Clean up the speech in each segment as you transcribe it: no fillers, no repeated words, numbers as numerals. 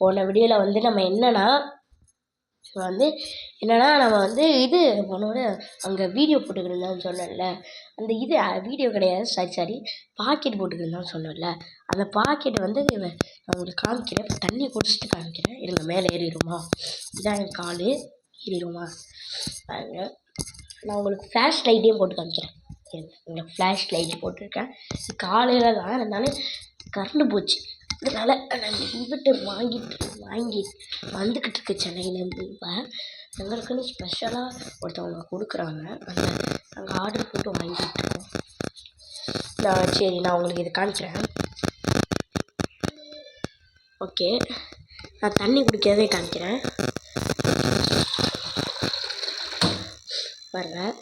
போன வீடியோவில் வந்து நம்ம நம்ம வந்து இது போனோட அங்கே வீடியோ போட்டுக்கிருந்தான்னு சொன்னேன்ல, அந்த இது வீடியோ கிடையாது, சாரி பாக்கெட் போட்டுக்கிருந்தான்னு சொன்னேன்ல, அந்த பாக்கெட் வந்து நான் உங்களுக்கு காமிக்கிறேன். இப்போ தண்ணி குடிச்சிட்டு காமிக்கிறேன். இருங்க, மேலே ஏறிடுமா? இதான் என் கால் ஏறிடுமா? பாருங்க, நான் உங்களுக்கு ஃப்ளாஷ் லைட்டையும் போட்டு காமிக்கிறேன். உங்களுக்கு ஃப்ளாஷ் லைட் போட்டிருக்கேன். காலையில் தான் இருந்தாலும் கரண்டு போச்சு, அதனால் நாங்கள் இன்வெர்ட்டர் வாங்கி வந்துக்கிட்டு இருக்கு சென்னையிலேருந்து. இப்போ எங்களுக்குன்னு ஸ்பெஷலாக ஒருத்தவங்க கொடுக்குறாங்க, நாங்கள் ஆர்டர் போட்டு வாங்கிட்டு இருக்கோம். சரி, நான் உங்களுக்கு இதை காமிக்கிறேன். ஓகே, நான் தண்ணி குடிக்கிறதே காமிக்கிறேன் பாருங்கள்.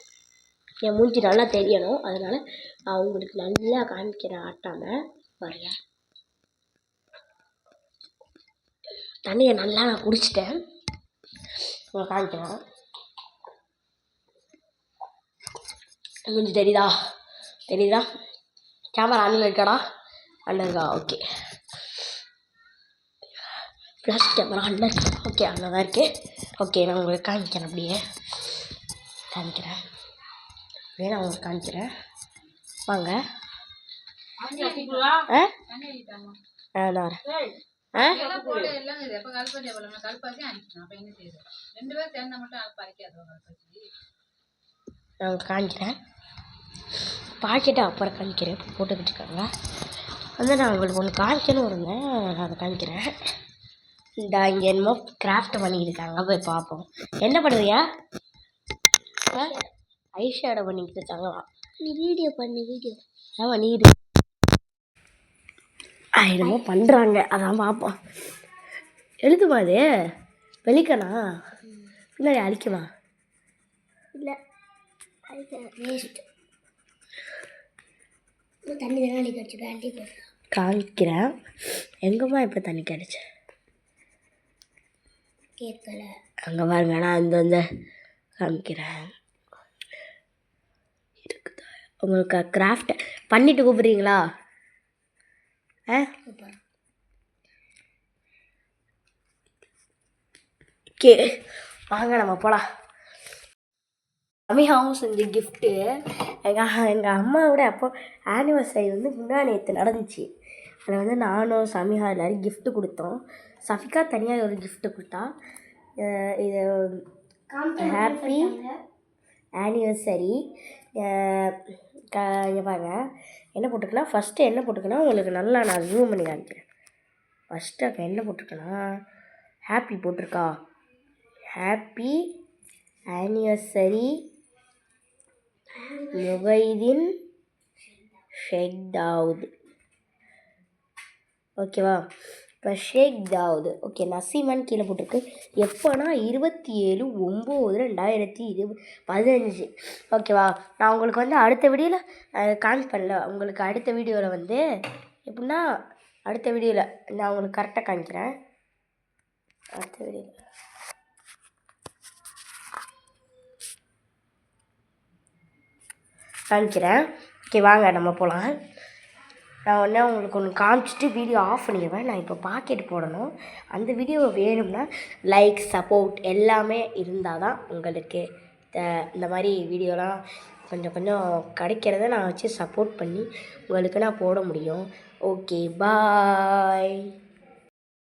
என் மூஞ்சி நல்லா தெரியணும், அதனால் நான் உங்களுக்கு நல்லா காமிக்கிறேன் ஆட்டாமல். பாருங்கள், தண்ணியை நல்லா நான் குடிச்சிட்டேன். உங்களை காமிக்கிறேன். மூஞ்சி தெரியுதா? கேமரா ஆன்ல இருக்காடா? ஆன்ல இருக்கா? ஓகே, ப்ளஸ் கேமரா ஆன்ல இருக்கா? ஓகே, ஆன்ல தான் இருக்கு. ஓகே, நான் உங்களுக்கு காமிக்கிறேன். அப்படியே நான் உங்களுக்கு காமிக்கிறேன். வாங்க. நான் காமிக்கிறேன். பாக்கெட்டை அப்புறம் காமிக்கிறேன். போட்டுக்கிட்டு இருக்காங்க வந்து நான் உங்களுக்கு ஒன்று காமிக்கணும் இருந்தேன், நான் அதை காமிக்கிறேன். இந்த இங்கே என்னமோ கிராஃப்ட் பண்ணிக்கிட்டு இருக்காங்க, போய் பார்ப்போம். என்ன பண்ணுறியா? ஐ ஷேடோ பண்ணிக்கிட்டு இருக்காங்களா? நீ வீடியோ ஆமாம், நீ என்னமோ பண்ணுறாங்க, அதான் பார்ப்போம். எழுதுமா அது? வெளிக்கணா பின்னாடி அழிக்குமா? இல்லை, வேஸ்ட். தண்ணி தானே அழிக்கடிச்சு பேண்டி போட்டு காமிக்கிறேன். எங்கம்மா இப்போ தண்ணி கிடச்சி கேட்கல. அங்கே பாருங்க, நான் இந்த காமிக்கிறேன். இருக்குதா உங்களுக்கு? கிராஃப்ட் பண்ணிட்டு கூப்பிட்றீங்களா? ஓகே, வாங்க நம்ம போகலாம். சமிகாவும் செஞ்ச கிஃப்ட்டு எங்கள் அம்மாவோட அப்போ ஆனிவர்சரி வந்து நேற்று நடந்துச்சு. அதில் வந்து நானும் சமிகா எல்லோரும் கிஃப்ட்டு கொடுத்தோம். சஃபிகா தனியாக ஒரு கிஃப்ட்டு கொடுத்தா. இது ஹாப்பி ஆனிவர்சரி. பாருங்க, என்ன போட்டுக்கலாம். ஃபஸ்ட்டு என்ன போட்டுக்கன்னா உங்களுக்கு நல்லா நான் ஜூம் பண்ணி காமிக்கிறேன். ஃபஸ்ட்டு அங்கே என்ன போட்டிருக்கேன்னா ஹாப்பி போட்டிருக்கா. ஹாப்பி ஆனிவர்சரி முகைதீன் ஷேக் தாவூத். ஓகேவா? இப்போ ஷேக் தாவூத். ஓகே, நசீமான்னு கீழே போட்டிருக்கு. எப்போனா 27/9/2015. ஓகேவா? நான் உங்களுக்கு வந்து அடுத்த வீடியோவில் காமிப்பேன்ல, உங்களுக்கு அடுத்த வீடியோவில் வந்து எப்படின்னா அடுத்த வீடியோவில் நான் உங்களுக்கு கரெக்டாக காமிக்கிறேன். அடுத்த வீடியோவில் காமிக்கிறேன். ஓகே, வாங்க நம்ம போகலாம். நான் உங்களுக்கு ஒன்று காமிச்சிட்டு வீடியோ ஆஃப் பண்ணிடுவேன். நான் இப்போ பாக்கெட் போடணும். அந்த வீடியோ வேணும்னா லைக், சப்போர்ட் எல்லாமே இருந்தால் தான் உங்களுக்கு இந்த மாதிரி வீடியோலாம் கொஞ்சம் கிடைக்கிறத நான் வச்சு சப்போர்ட் பண்ணி உங்களுக்கு நான் போட முடியும். ஓகே, பாய்.